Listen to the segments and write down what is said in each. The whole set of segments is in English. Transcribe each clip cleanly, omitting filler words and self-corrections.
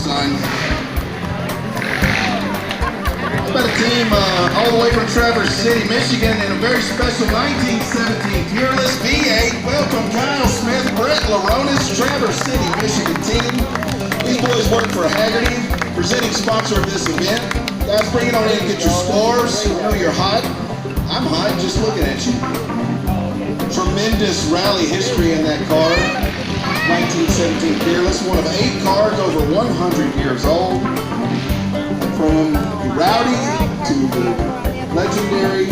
son. How about a team all the way from Traverse City, Michigan, in a very special 1917 Peerless V8. Welcome Kyle Smith, Brett Laronis, Traverse City, Michigan team. These boys work for Haggerty, presenting sponsor of this event. Guys, bring it on in and get your scores. I know you're hot. I'm hot just looking at you. Tremendous rally history in that car. 1917 Peerless, one of 8 cars over 100 years old. From rowdy to the legendary.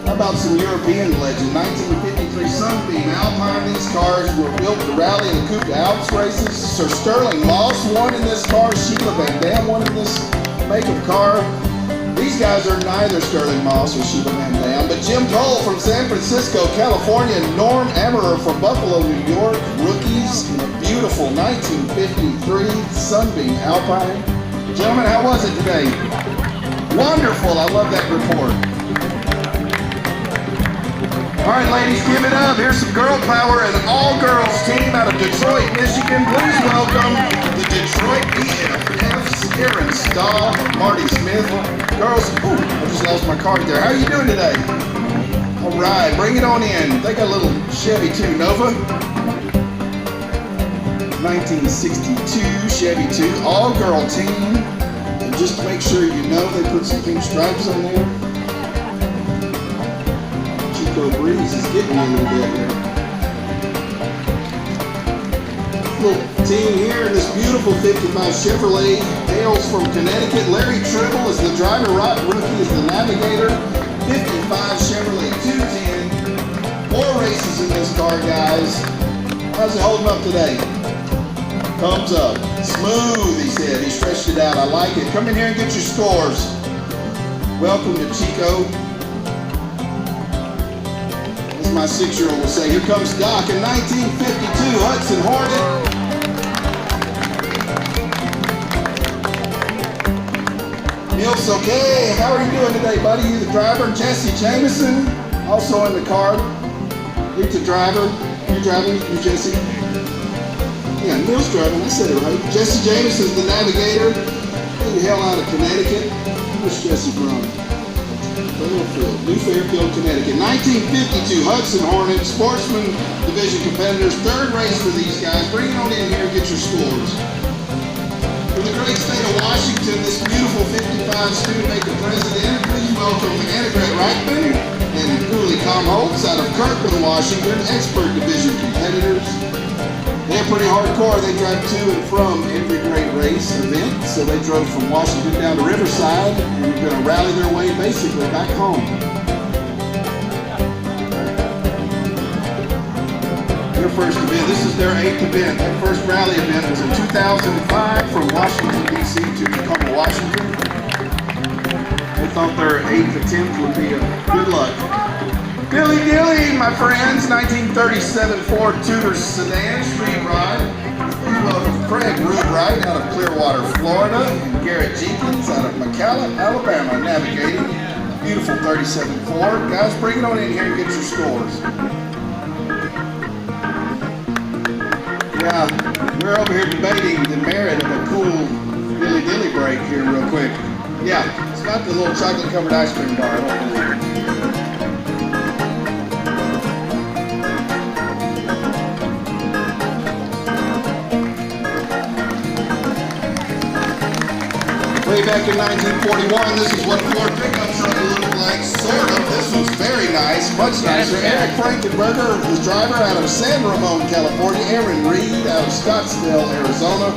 How about some European legend? 1953 Sunbeam Alpine. These cars were built to rally in the Coupe d'Alps races. Sir Sterling Moss won in this car. Sheila Van Dam won in this make of car. These guys are neither Sterling Moss or Sheila Van Dam, but Jim Cole from San Francisco, California, Norm Emmerer from Buffalo, New York, rookies in a beautiful 1953 Sunbeam Alpine. Gentlemen, how was it today? Wonderful, I love that report. All right, ladies, give it up. Here's some girl power, an all-girls team out of Detroit, Michigan. Please welcome the Detroit BFFs, Aaron Stahl, Marty Smith. Girls, ooh, I just lost my card there. How are you doing today? All right, bring it on in. They got a little Chevy too, Nova. 1962 Chevy 2, all-girl team. And just to make sure you know, they put some pink stripes on there. Chico Breeze is getting me a little bit here. Little team here in this beautiful 55 Chevrolet, hails from Connecticut. Larry Tribble is the driver, Rod Rookie is the navigator. 55 Chevrolet 210. 4 races in this car, guys. How's it holding up today? Thumbs up. Smooth, he said. He stretched it out. I like it. Come in here and get your scores. Welcome to Chico. As my 6-year-old will say, here comes Doc in 1952 Hudson Hornet. Nils, okay. How are you doing today, buddy? You the driver? Jesse Jameson, also in the car. He's the driver. You driving? You Jesse? Yeah, Nils driving. I said it right. Jesse Jameson's the navigator. Who the hell out of Connecticut? Where's Jesse from? New Fairfield, Connecticut. 1952 Hudson Hornet, Sportsman Division competitors. 3rd race for these guys. Bring it on in here and get your scores. From the great state of Washington, this beautiful 55 Studebaker president, please welcome Anna Gret Reichman and Cooley Comholtz out of Kirkland, Washington, expert division competitors. They're pretty hardcore. They drive to and from every great race event. So they drove from Washington down to Riverside and are going to rally their way basically back home. Their first event, this is their 8th event. Their first rally event was in 2005 from Washington, D.C. to Tacoma, Washington. They thought their 8th attempt would be a good luck. Billy Dilly, my friends, 1937 Ford Tudor sedan, street ride. Please welcome Craig Rudwright out of Clearwater, Florida, and Garrett Jenkins out of McAllen, Alabama, navigating. Beautiful 37 Ford. Guys, bring it on in here and get your scores. Yeah, we're over here debating the merit of a cool Billy Dilly break here real quick. Yeah, it's not the little chocolate covered ice cream bar, I don't believe. Way back in 1941, this is what a Ford pickup truck looked like, sort of. This was very nice, much nicer. Eric Frankenberger, the driver out of San Ramon, California. Aaron Reed out of Scottsdale, Arizona.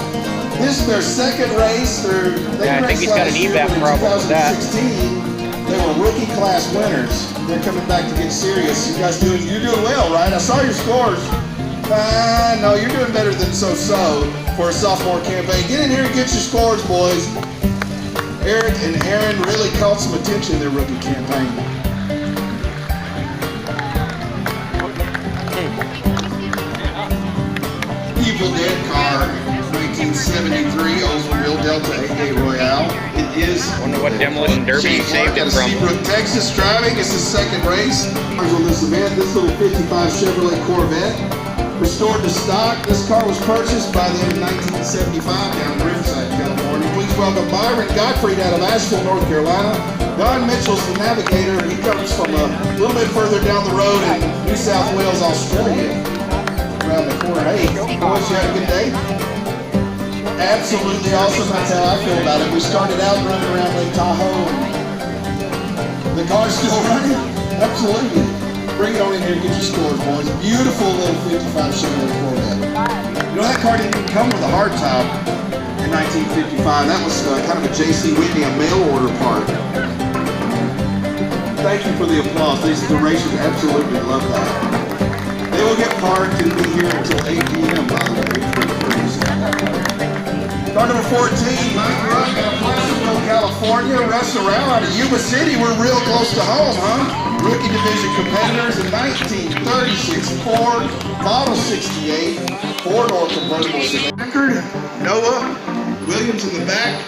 This is their 2nd race. I think he's got an EVAP problem with that. 2016, they were rookie class winners. They're coming back to get serious. You're doing well, right? I saw your scores. No, you're doing better than so-so for a sophomore campaign. Get in here and get your scores, boys. Eric and Aaron really caught some attention in their rookie campaign. Evil Dead car, 1973 Oldsmobile Delta 88 Royale. It is. Wonder what demolition derby he saved it from. Seabrook, Texas driving. It's his 2nd race. On this event, this little 55 Chevrolet Corvette. Restored to stock. This car was purchased by them in 1975 down in Riverside. welcome Byron Gottfried out of Asheville, North Carolina. Don Mitchell's the navigator. He comes from a little bit further down the road in New South Wales, Australia. Around the corner. Hey, boys, you had a good day? Absolutely awesome. That's how I feel about it. We started out running around Lake Tahoe. The car's still running? Absolutely. Bring it on in here and get your scores, boys. Beautiful little 55 Chevrolet Corvette. You know, that car didn't even come with a hardtop in 1955. That was kind of a J.C. Whitney, a mail order part. Thank you for the applause. These racers absolutely love that. They will get parked and be here until 8 p.m. by the way. Car number 14, Mike Ruck out of Chico California. Russ around out of Yuba City. We're real close to home, huh? Rookie division competitors in 1936 Ford, Model 68, four-door convertible sedan. Noah Williams in the back.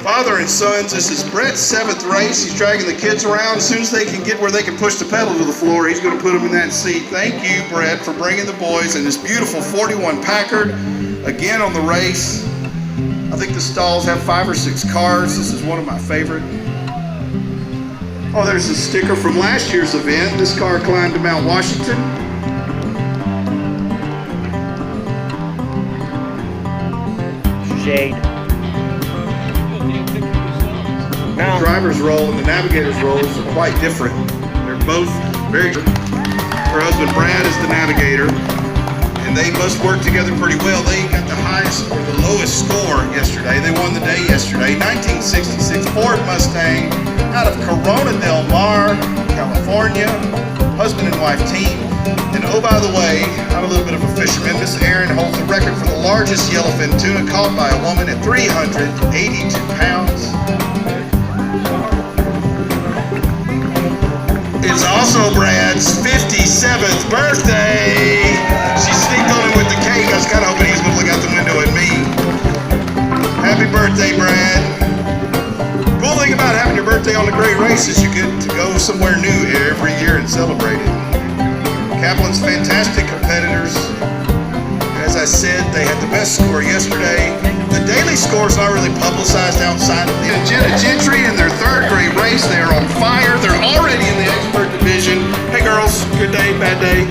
Father and sons. This is Brett's 7th race. He's dragging the kids around. As soon as they can get where they can push the pedal to the floor, he's going to put them in that seat. Thank you, Brett, for bringing the boys in this beautiful 41 Packard. Again on the race. I think the stalls have 5 or 6 cars. This is one of my favorite. Oh, there's a sticker from last year's event. This car climbed to Mount Washington. Shade. The driver's role and the navigator's roles are quite different. They're both very good. Her husband Brad is the navigator, and they must work together pretty well. They got the highest or the lowest score yesterday. They won the day yesterday. 1966 Ford Mustang out of Corona Del Mar, California. Husband and wife team. And oh, by the way, I'm a little bit of a fisherman. Miss Erin holds the record for the largest yellowfin tuna caught by a woman at 382 pounds. It's also Brad's 57th birthday. She sneaked on him with the cake. I was kind of hoping he was going to look out the window at me. Happy birthday, Brad. Cool thing about having your birthday on the Great Race is you get to go somewhere new every year and celebrate it. Kaplan's fantastic competitors. As I said, they had the best score yesterday. The daily score is not really publicized outside of the Jenna Gentry in their 3rd grade race. They are on fire. They're already in the expert division. Hey girls, good day, bad day.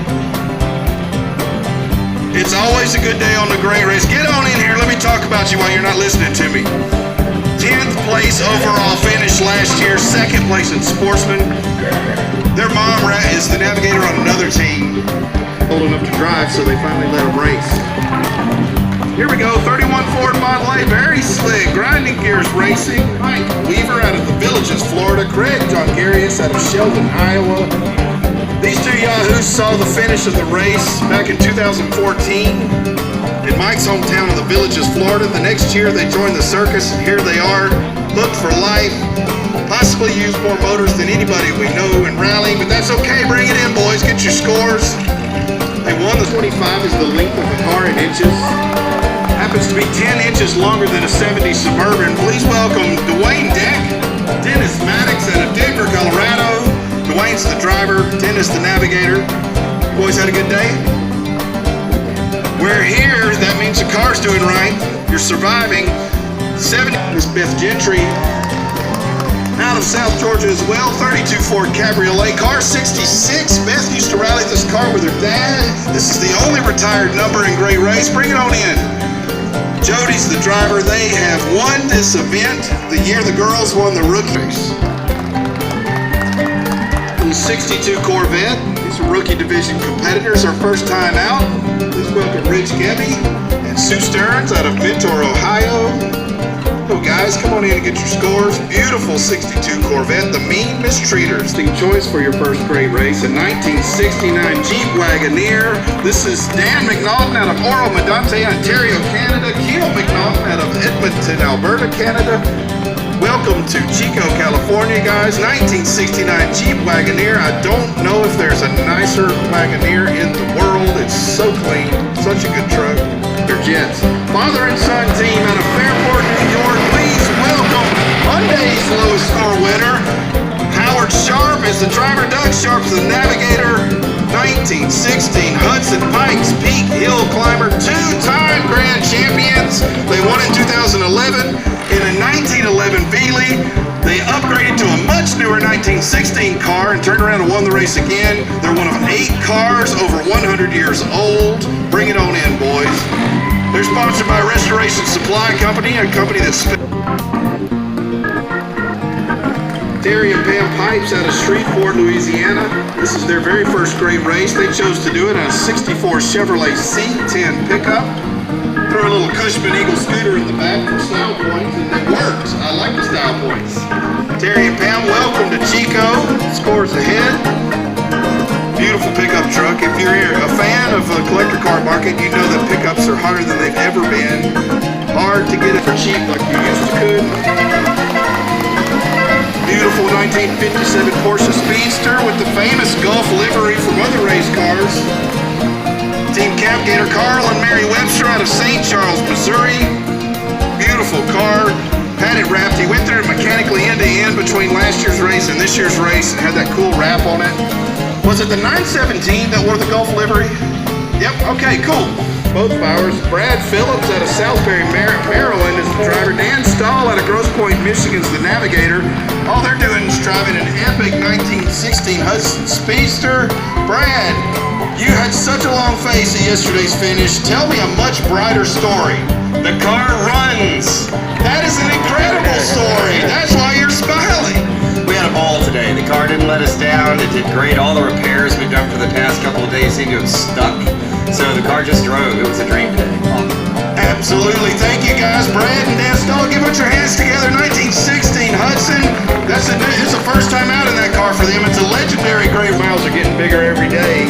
It's always a good day on the Great Race. Get on in here. Let me talk about you while you're not listening to me. 10th place overall finish last year. 2nd place in Sportsman. Their mom is the navigator on another team. Old enough to drive, so they finally let them race. Here we go, 31 Ford Model A, very slick. Grinding Gears Racing. Mike Weaver out of the Villages, Florida. Craig John Garius out of Sheldon, Iowa. These two yahoos saw the finish of the race back in 2014 in Mike's hometown of the Villages, Florida. The next year they joined the circus, and here they are, hooked for life. Possibly use more motors than anybody we know in rallying, but that's okay. Bring it in, boys. Get your scores. They won. The 25 is the length of the car in inches. Happens to be 10 inches longer than a 70 Suburban. Please welcome Dwayne Deck, Dennis Maddox out of Denver, Colorado. Dwayne's the driver, Dennis the navigator. Boys had a good day? We're here. That means the car's doing right. You're surviving. 70 is Beth Gentry out of South Georgia as well. 32 Ford Cabriolet. Car 66. Beth used to rally this car with her dad. This is the only retired number in Great Race. Bring it on in. Jody's the driver. They have won this event the year the girls won the rookie race. The 62 Corvette. These are rookie division competitors. Our first time out. Please welcome Rich Gebby and Sue Stearns out of Mentor, Ohio. Hello guys, come on in and get your scores. Beautiful 62 Corvette, the Mean Mistreaters. Choice for your first Great Race, a 1969 Jeep Wagoneer. This is Dan McNaughton out of Oro Medonte, Ontario, Canada. Keel McNaughton out of Edmonton, Alberta, Canada. Welcome to Chico, California, guys. 1969 Jeep Wagoneer. I don't know if there's a nicer Wagoneer in the world. It's so clean, such a good truck. They're jets. Father and son team out of Fairport, New York. Please welcome Monday's lowest score winner. Howard Sharp is the driver. Doug Sharp's the navigator. 1916 Hudson Pikes Peak Hill Climber, 2-time grand champions. They won in 2011. In a much newer 1916 car and turned around and won the race again. They're one of 8 cars over 100 years old. Bring it on in, boys. They're sponsored by Restoration Supply Company, a company that's Terry and Pam Pipes out of Shreveport, Louisiana. This is their very first great race. They chose to do it on a 64 Chevrolet C10 pickup. Throw a little Cushman Eagle scooter in the back for style points, and it worked. I like the style points. Terry and Pam, welcome to Chico. Scores ahead. Beautiful pickup truck. If you're a fan of the collector car market, you know that pickups are harder than they've ever been. Hard to get it for cheap like you used to could. Beautiful 1957 Porsche Speedster with the famous Gulf livery from other race cars. Team Capgator Carl and Mary Webster out of St. Charles, Missouri. Beautiful car. Had it wrapped. He went through it mechanically end to end between last year's race and this year's race and had that cool wrap on it. Was it the 917 that wore the Gulf livery? Yep, okay, cool. Both powers. Brad Phillips out of Salisbury, Maryland is the driver. Dan Stahl out of Grosse Pointe, Michigan's the navigator. All they're doing is driving an epic 1916 Hudson Speedster. Brad, you had such a long face at yesterday's finish. Tell me a much brighter story. The car runs. That is an incredible story. That's why you're smiling. We had a ball today. The car didn't let us down. It did great. All the repairs we've done for the past couple of days seemed to have stuck. So the car just drove. It was a dream day. Absolutely. Thank you, guys. Brad and Dan Stahl, give us your hands together. 1916 Hudson. It's the first time out in that car for them. It's a legendary. Grave miles are getting bigger every day.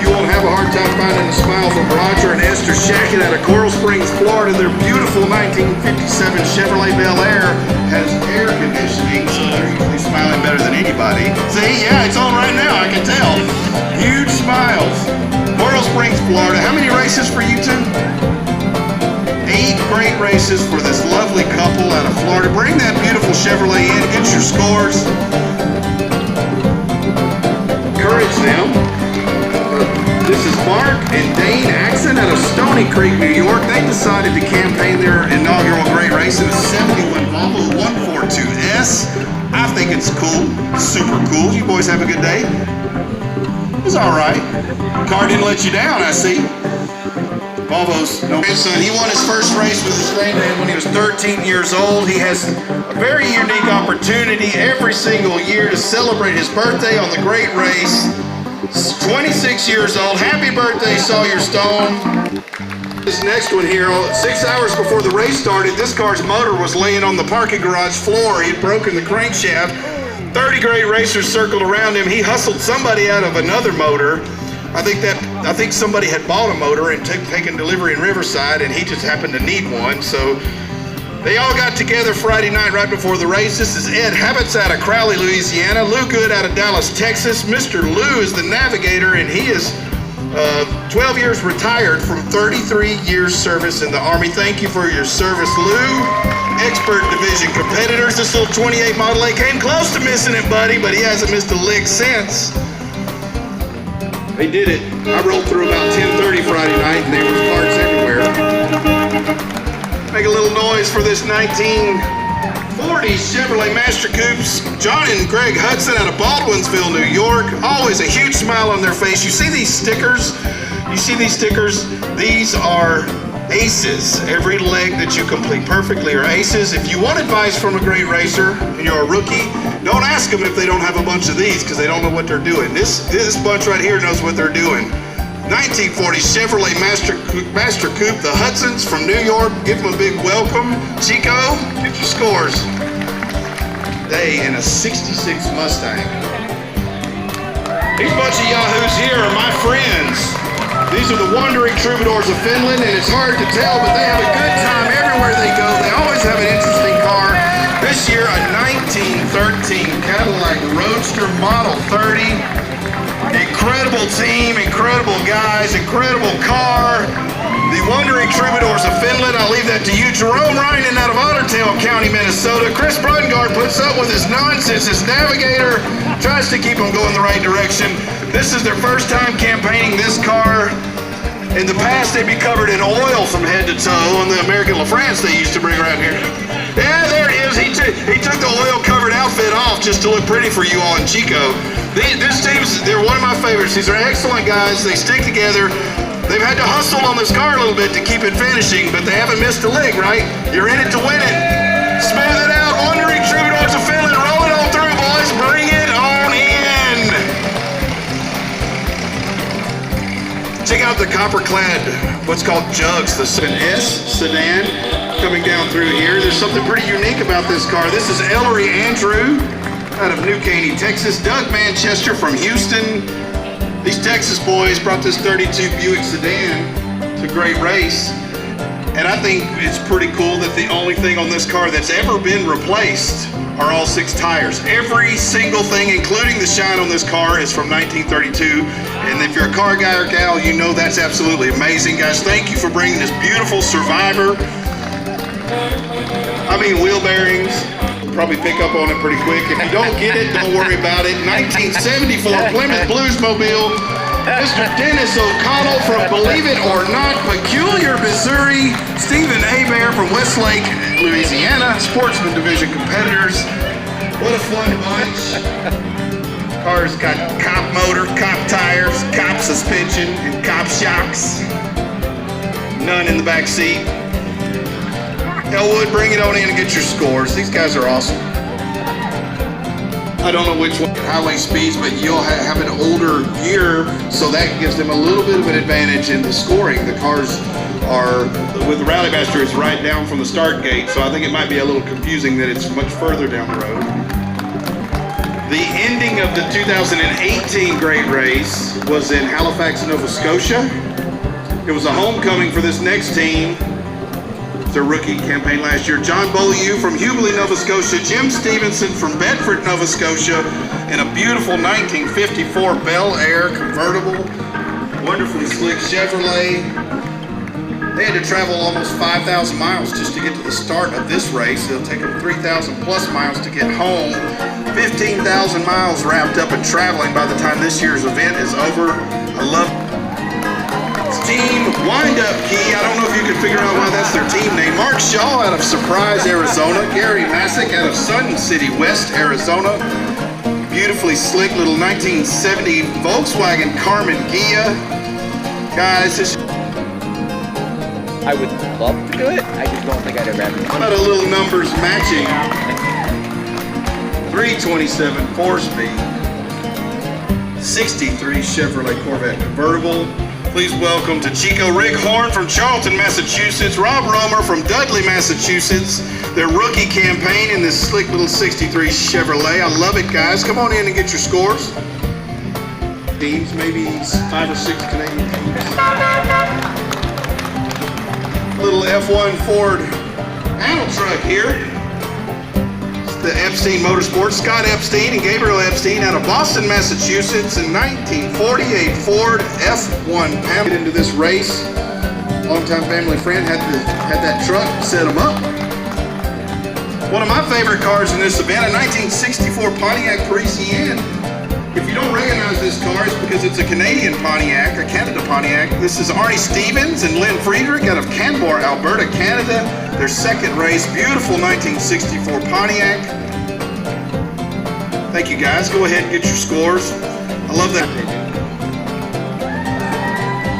You won't have a hard time finding a smile from Roger and Esther Shackett out of Coral Springs, Florida. Their beautiful 1957 Chevrolet Bel Air has air conditioning, so they're usually smiling better than anybody. See, yeah, it's on right now, I can tell. Huge smiles. Coral Springs, Florida. How many races for you two? 8 great races for this lovely couple out of Florida. Bring that beautiful Chevrolet in, get your scores. Encourage them. This is Mark and Dane Axon out of Stony Creek, New York. They decided to campaign their inaugural great race in a 71 Volvo 142S. I think it's cool, super cool. You boys have a good day? It's all right. Car didn't let you down, I see. Volvo's no grandson. He won his first race with his granddad when he was 13 years old. He has a very unique opportunity every single year to celebrate his birthday on the great race. 26 years old. Happy birthday, Sawyer Stone. This next one here, 6 hours before the race started, this car's motor was laying on the parking garage floor. He had broken the crankshaft. 30 great racers circled around him. He hustled somebody out of another motor. I think somebody had bought a motor and taken delivery in Riverside, and he just happened to need one. So they all got together Friday night right before the race. This is Ed Habits out of Crowley, Louisiana. Lou Good out of Dallas, Texas. Mr. Lou is the navigator, and he is 12 years retired from 33 years service in the Army. Thank you for your service, Lou. Expert division competitors. This little 28 Model A came close to missing it, buddy, but he hasn't missed a lick since. They did it. I rolled through about 10:30 Friday night, and there was cars everywhere. Make a little noise for this 1940 Chevrolet Master Coupes. John and Greg Hudson out of Baldwinsville, New York. Always a huge smile on their face. You see these stickers? These are aces. Every leg that you complete perfectly are aces. If you want advice from a great racer and you're a rookie, don't ask them if they don't have a bunch of these because they don't know what they're doing. This bunch right here knows what they're doing. 1940 Chevrolet Master Coupe, the Hudsons from New York. Give them a big welcome. Chico, get your scores. They in a 66 Mustang. These bunch of yahoos here are my friends. These are the Wandering Troubadours of Finland, and it's hard to tell, but they have a good time everywhere they go. They always have an interesting car. This year, a 1913 Cadillac Roadster Model 30. Incredible team, incredible guys, incredible car. The Wandering Troubadours of Finland. I'll leave that to you. Jerome Reinen out of Ottertail County, Minnesota. Chris Brungard puts up with his nonsense. His navigator tries to keep him going the right direction. This is their first time campaigning this car. In the past, they'd be covered in oil from head to toe on the American LaFrance they used to bring around here. Yeah, there it is. He took the oil-covered outfit off just to look pretty for you all in Chico. This team's, they're one of my favorites. These are excellent guys. They stick together. They've had to hustle on this car a little bit to keep it finishing, but they haven't missed a lick, right? You're in it to win it. Smooth it out. Wandering Troubadours of Finland. Roll it on through, boys. Bring it on in. Check out the copper-clad, what's called jugs, the S sedan coming down through here. There's something pretty unique about this car. This is Ellery Andrew out of New Caney, Texas. Doug Manchester from Houston. These Texas boys brought this 32 Buick sedan to Great Race. And I think it's pretty cool that the only thing on this car that's ever been replaced are all 6 tires. Every single thing, including the shine on this car, is from 1932. And if you're a car guy or gal, you know that's absolutely amazing. Guys, thank you for bringing this beautiful Survivor. I mean, wheel bearings. Probably pick up on it pretty quick. If you don't get it, don't worry about it. 1974 Plymouth Bluesmobile. Mr. Dennis O'Connell from Believe It or Not, Peculiar, Missouri. Stephen Hebert from Westlake, Louisiana. Sportsman Division competitors. What a fun bunch. Car's got cop motor, cop tires, cop suspension, and cop shocks. None in the back seat. Elwood, bring it on in and get your scores. These guys are awesome. I don't know which one highway speeds, but you'll have an older year, so that gives them a little bit of an advantage in the scoring. The cars are, with the Rally Master, it's right down from the start gate, so I think it might be a little confusing that it's much further down the road. The ending of the 2018 Great Race was in Halifax, Nova Scotia. It was a homecoming for this next team. Their rookie campaign last year. John Beaulieu from Hubli, Nova Scotia. Jim Stevenson from Bedford, Nova Scotia, in a beautiful 1954 Bel Air convertible. Wonderfully slick Chevrolet. They had to travel almost 5,000 miles just to get to the start of this race. It'll take them 3,000 plus miles to get home. 15,000 miles wrapped up in traveling by the time this year's event is over. I love Team Wind-Up Key. I don't know if you can figure out why that's their team name. Mark Shaw out of Surprise, Arizona. Gary Masick out of Sun City West, Arizona. Beautifully slick little 1970 Volkswagen Carmen Ghia. Guys, this I would love to do it. I just don't think I'd ever have it. how about a little numbers matching? 327 4-speed. 63 Chevrolet Corvette convertible. Please welcome to Chico Rick Horn from Charlton, Massachusetts, Rob Romer from Dudley, Massachusetts, their rookie campaign in this slick little 63 Chevrolet. I love it, guys. Come on in and get your scores. Teams, maybe 5 or 6 Canadian teams. Little F1 Ford panel truck here. The Epstein Motorsports, Scott Epstein and Gabriel Epstein out of Boston, Massachusetts in 1948 Ford F1 panel. Into this race, longtime family friend had that truck, set them up. One of my favorite cars in this event, a 1964 Pontiac Parisienne. If you don't recognize this car, it's because it's a Canadian Pontiac, a Canada Pontiac. This is Arnie Stevens and Lynn Friedrich out of Canmore, Alberta, Canada. Their second race, beautiful 1964 Pontiac. Thank you, guys. Go ahead and get your scores. I love that.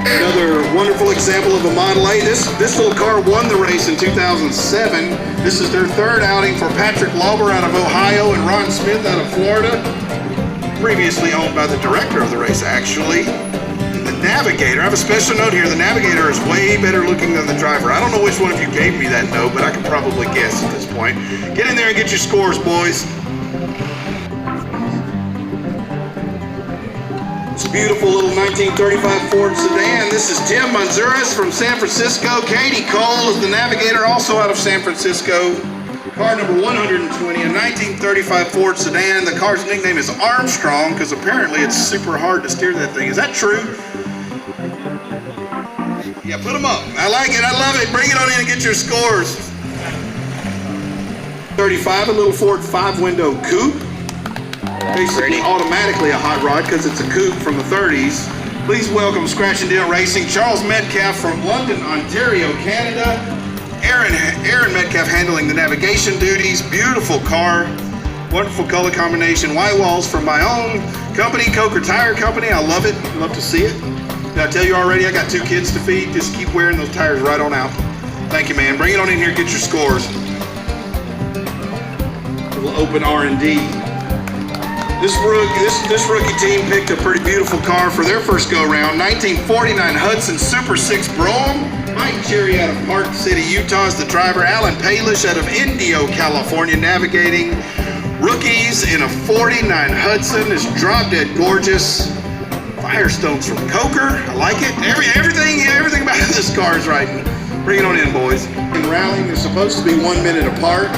Another wonderful example of a Model A. This little car won the race in 2007. This is their third outing for Patrick Lauber out of Ohio and Ron Smith out of Florida. Previously owned by the director of the race, actually. The Navigator, I have a special note here. The Navigator is way better looking than the driver. I don't know which one of you gave me that note, but I can probably guess at this point. Get in there and get your scores, boys. It's a beautiful little 1935 Ford sedan. This is Tim Manzuras from San Francisco. Katie Cole is the Navigator, also out of San Francisco. Car number 120, a 1935 Ford sedan. The car's nickname is Armstrong because apparently it's super hard to steer that thing. Is that true? Yeah, put them up. I like it. I love it. Bring it on in and get your scores. 35, a little Ford 5-window coupe. Basically automatically a hot rod because it's a coupe from the 30s. Please welcome Scratch and Dent Racing, Charles Metcalf from London, Ontario, Canada. Aaron Metcalf handling the navigation duties. Beautiful car, wonderful color combination. White walls from my own company, Coker Tire Company. I love it. Love to see it. Did I tell you already? I got 2 kids to feed. Just keep wearing those tires right on out. Thank you, man. Bring it on in here. Get your scores. Little open R&D. This rookie team picked a pretty beautiful car for their first go-around. 1949 Hudson Super 6 Brougham. Mike Cherry out of Park City, Utah is the driver. Alan Palish out of Indio, California, navigating. Rookies in a 49 Hudson is drop dead gorgeous. Firestones from Coker. I like it. Everything about this car is right. Bring it on in, boys. In rallying, they're supposed to be 1 minute apart.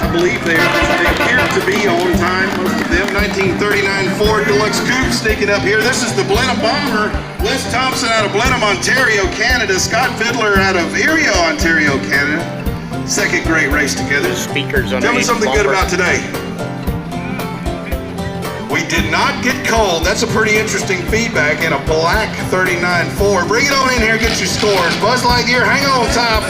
I believe they appear to be on time, most of them. 1939 Ford Deluxe Coupe sneaking up here. This is the Blenheim Bomber. Wes Thompson out of Blenheim, Ontario, Canada. Scott Fiddler out of Erie, Ontario, Canada. Second great race together. Speakers on. Tell me something good about today. We did not get cold. That's a pretty interesting feedback in a black 39 Ford. Bring it on in here, get your scores. Buzz Lightyear, hang on top.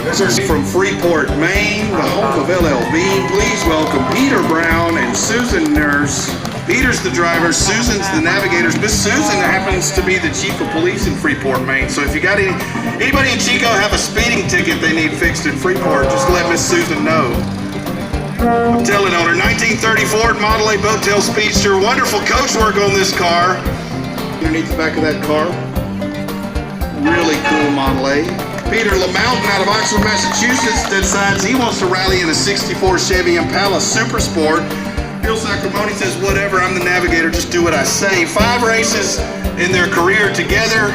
This is from Freeport, Maine, the home of LL Bean. Please welcome Peter Brown and Susan Nurse. Peter's the driver, Susan's the navigator. Miss Susan happens to be the chief of police in Freeport, Maine. So if you got anybody in Chico have a speeding ticket they need fixed in Freeport, just let Miss Susan know. I'm telling on her. 1930 Ford Model A Boattail Speedster. Wonderful coach work on this car. Underneath the back of that car, really cool Model A. Peter LaMountain out of Oxford, Massachusetts decides he wants to rally in a 64 Chevy Impala Super Sport. Bill Sacramone says, whatever, I'm the navigator, just do what I say. 5 races in their career together.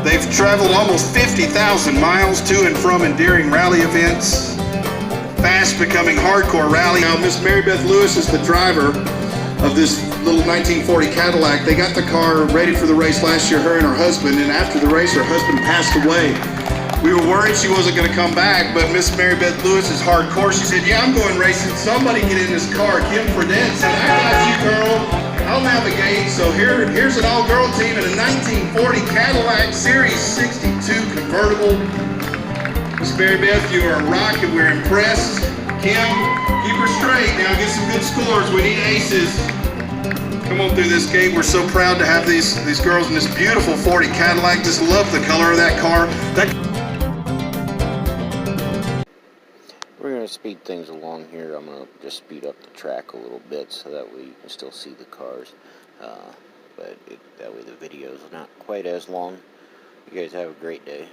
They've traveled almost 50,000 miles to and from endearing rally events. Fast becoming hardcore rally. Now, Miss Mary Beth Lewis is the driver of this little 1940 Cadillac. They got the car ready for the race last year, her and her husband, and after the race, her husband passed away. We were worried she wasn't going to come back, but Miss Mary Beth Lewis is hardcore. She said, yeah, I'm going racing. Somebody get in this car. Kim Fredette said, I got you, girl. I'll navigate. So here's an all-girl team in a 1940 Cadillac Series 62 convertible. Miss Mary Beth, you are a rock and we're impressed. Kim, keep her straight. Now get some good scores. We need aces. Come on through this gate. We're so proud to have these girls in this beautiful 40 Cadillac. Just love the color of that car. We're going to speed things along here. I'm going to just speed up the track a little bit so that way you can still see the cars. That way the video is not quite as long. You guys have a great day.